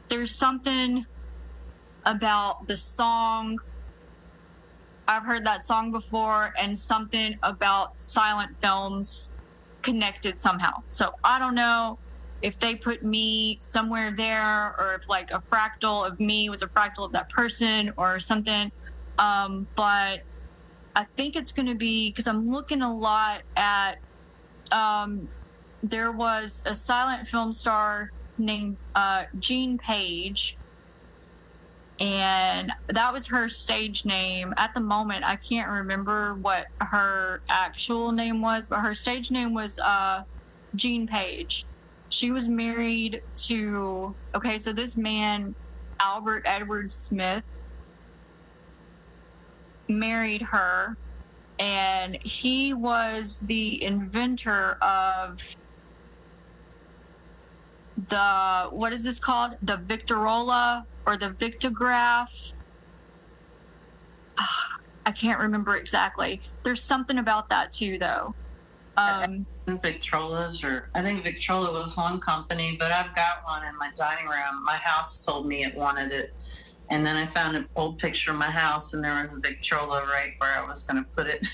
there's something about the song. I've heard that song before, and something about silent films connected somehow. So I don't know if they put me somewhere there, or if like a fractal of me was a fractal of that person or something. But I think it's going to be, because I'm looking a lot at, there was a silent film star named Jean Page, and that was her stage name. At the moment, I can't remember what her actual name was, but her stage name was Jean Page. She was married to, okay, so this man, Albert Edward Smith, married her, and he was the inventor of the, what is this called? The Victorola or the Victograph. I can't remember exactly. There's something about that too, though. Victrolas, or I think Victrola was one company, but I've got one in my dining room. My house told me it wanted it. And then I found an old picture of my house, and there was a Victrola right where I was going to put it.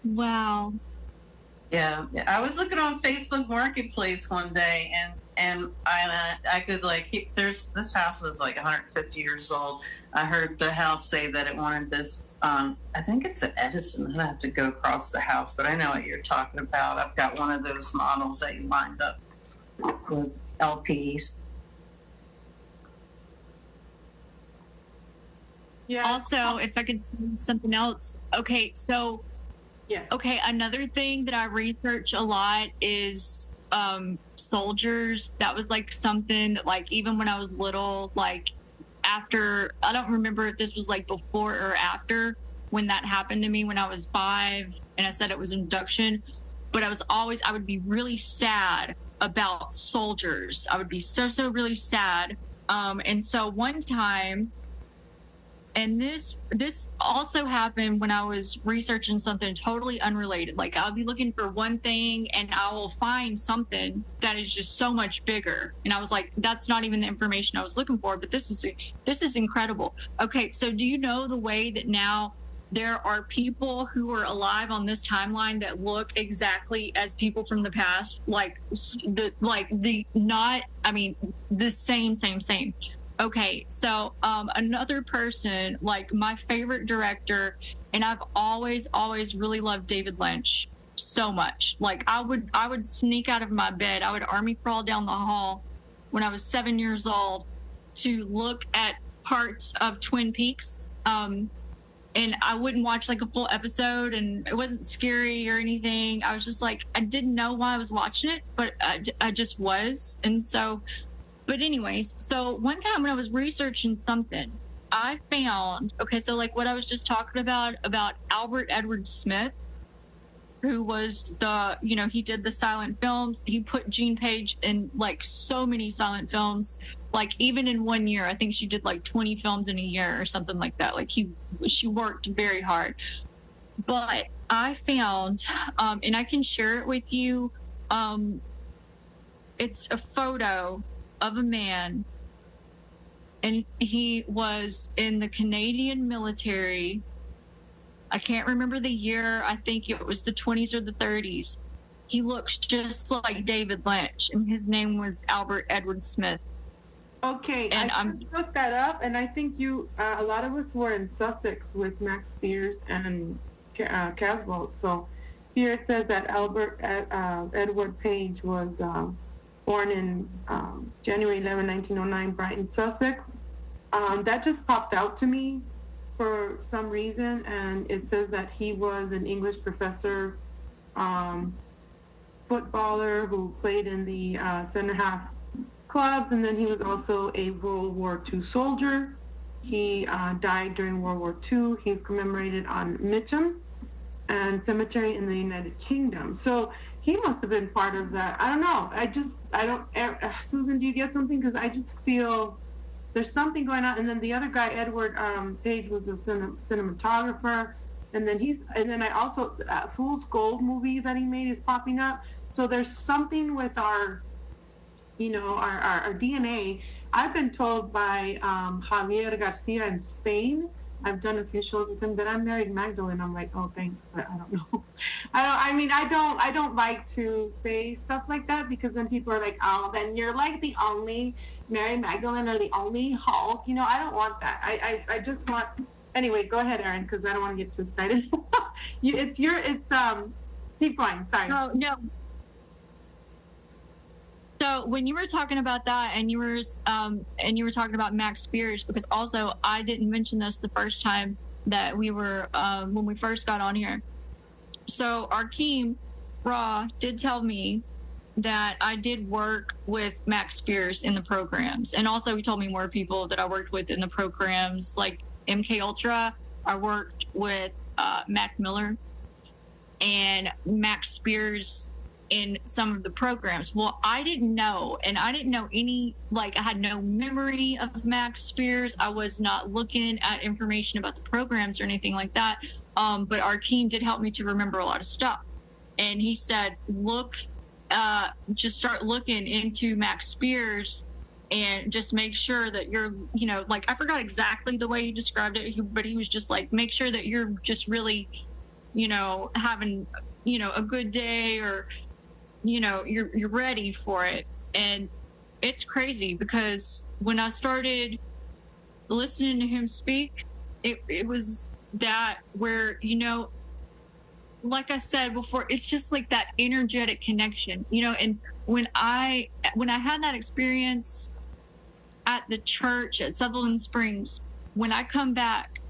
Wow. Yeah, I was looking on Facebook Marketplace one day, and I could, like, this house is like 150 years old. I heard the house say that it wanted this. I think it's an Edison. I have to go across the house, but I know what you're talking about. I've got one of those models that you lined up with LPs. Yeah. Also, if I could say something else. Okay, so yeah. Okay, another thing that I research a lot is soldiers. That was like something that, like, even when I was little, like after, I don't remember if this was like before or after when that happened to me when I was 5 and I said it was induction, but I would be really sad about soldiers. I would be so really sad. And so one time, and this also happened when I was researching something totally unrelated. Like, I'll be looking for one thing and I will find something that is just so much bigger. And I was like, that's not even the information I was looking for, but this is incredible. Okay, so do you know the way that now there are people who are alive on this timeline that look exactly as people from the past? The same. Okay, so another person, like my favorite director, and I've always really loved David Lynch so much. Like, I would sneak out of my bed. I would army crawl down the hall when I was 7 years old to look at parts of Twin Peaks. And I wouldn't watch like a full episode, and it wasn't scary or anything. I was just like, I didn't know why I was watching it, but I just was. And so, but anyways, so one time when I was researching something, I found, okay, so like what I was just talking about Albert Edward Smith, who was he did the silent films. He put Jean Page in like so many silent films, like even in 1 year, I think she did like 20 films in a year or something like that. Like she worked very hard. But I found, and I can share it with you, it's a photo of a man, and he was in the Canadian military. I can't remember the year. I think it was the 20s or the 30s. He looks just like David Lynch, and his name was Albert Edward Smith. Okay, and I just looked that up, and I think a lot of us were in Sussex with Max Spears and Casbolt. So here it says that Albert Edward Page was born in January 11, 1909, Brighton, Sussex. That just popped out to me for some reason, and it says that he was an English professor, footballer who played in the center half clubs, and then he was also a World War II soldier. He died during World War II. He's commemorated on Mitcham and Cemetery in the United Kingdom. So he must have been part of that. I don't know. Susan, do you get something? Because I just feel there's something going on. And then the other guy, Edward Page, was a cinematographer. And then I also, Fool's Gold movie that he made is popping up. So there's something with our, you know, our DNA. I've been told by Javier Garcia in Spain. I've done a few shows with him that I married Magdalene. I'm like, oh, thanks, but I don't know. I don't like to say stuff like that, because then people are like, oh, then you're like the only Mary Magdalene or the only Hulk. You know, I don't want that. I just want. Anyway, go ahead, Erin, because I don't want to get too excited. Keep going. Sorry. No. So when you were talking about that, and you were talking about Max Spears, because also I didn't mention this the first time that we were when we first got on here. So Arkeem Raw did tell me that I did work with Max Spears in the programs, and also he told me more people that I worked with in the programs, like MK Ultra. I worked with Mac Miller and Max Spears in some of the programs. Well, I didn't know, and I didn't know any, like, I had no memory of Max Spears. I was not looking at information about the programs or anything like that. But Arkeem did help me to remember a lot of stuff. And he said, just start looking into Max Spears and just make sure that you're, you know, like, I forgot exactly the way he described it, but he was just like, make sure that you're just really, you know, having, you know, a good day, or, you know, you're ready for it. And it's crazy, because when I started listening to him speak, it was that where, you know, like I said before, it's just like that energetic connection, you know. And when I had that experience at the church at Sutherland Springs, when I come back,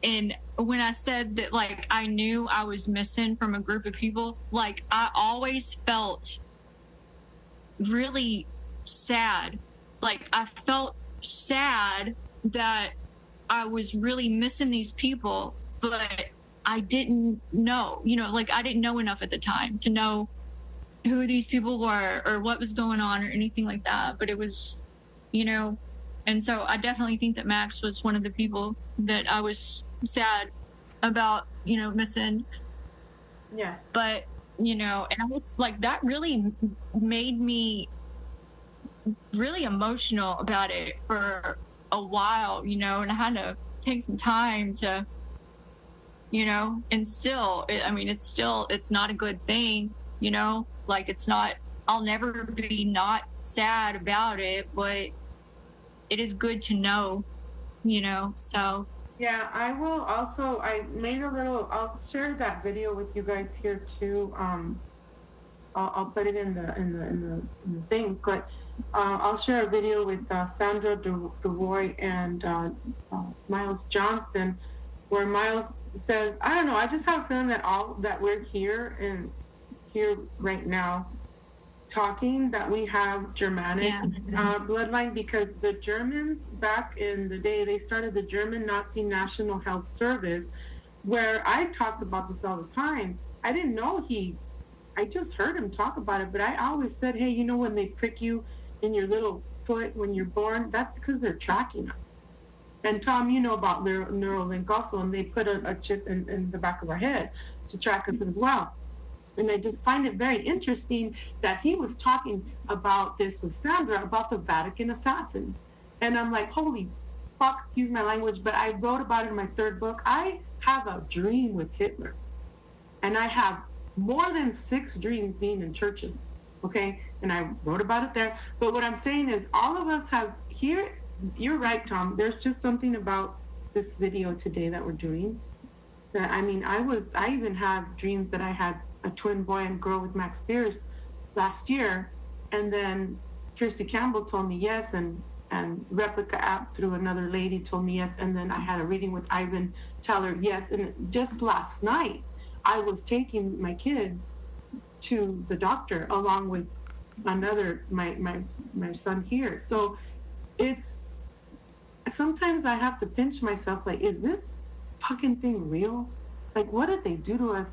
and when I said that, like, I knew I was missing from a group of people, like, I always felt really sad. Like, I felt sad that I was really missing these people, but I didn't know, you know, like, I didn't know enough at the time to know who these people were or what was going on or anything like that. But it was, you know, and so I definitely think that Max was one of the people that I was sad about, you know, missing. Yes. But, you know, and I was like, that really made me really emotional about it for a while, you know, and I had to take some time to, you know, and still, I mean, it's not a good thing, you know, like, it's not, I'll never be not sad about it, but it is good to know, you know, so. Yeah, I will also, I'll share that video with you guys here too. I'll put it in the things, but I'll share a video with Sandra DeRoy and Miles Johnston, where Miles says, I don't know, I just have a feeling that we're here right now talking, that we have Germanic bloodline, because the Germans back in the day, they started the German Nazi National Health Service, where I talked about this all the time. I didn't know I just heard him talk about it, but I always said, hey, you know, when they prick you in your little foot when you're born, that's because they're tracking us. And Tom, you know about Neuralink also, and they put a chip in the back of our head to track us as well. And I just find it very interesting that he was talking about this with Sandra, about the Vatican assassins. And I'm like, holy fuck, excuse my language, but I wrote about it in my third book. I have a dream with Hitler. And I have more than 6 dreams being in churches, okay? And I wrote about it there. But what I'm saying is, all of us have here, you're right, Tom, there's just something about this video today that we're doing that, I mean, I even have dreams that I had a twin boy and girl with Max Spears last year, and then Kirsty Campbell told me yes, and Replica app through another lady told me yes, and then I had a reading with Ivan Teller, yes. And just last night I was taking my kids to the doctor along with another my son here. So it's sometimes I have to pinch myself, like, is this fucking thing real? Like, what did they do to us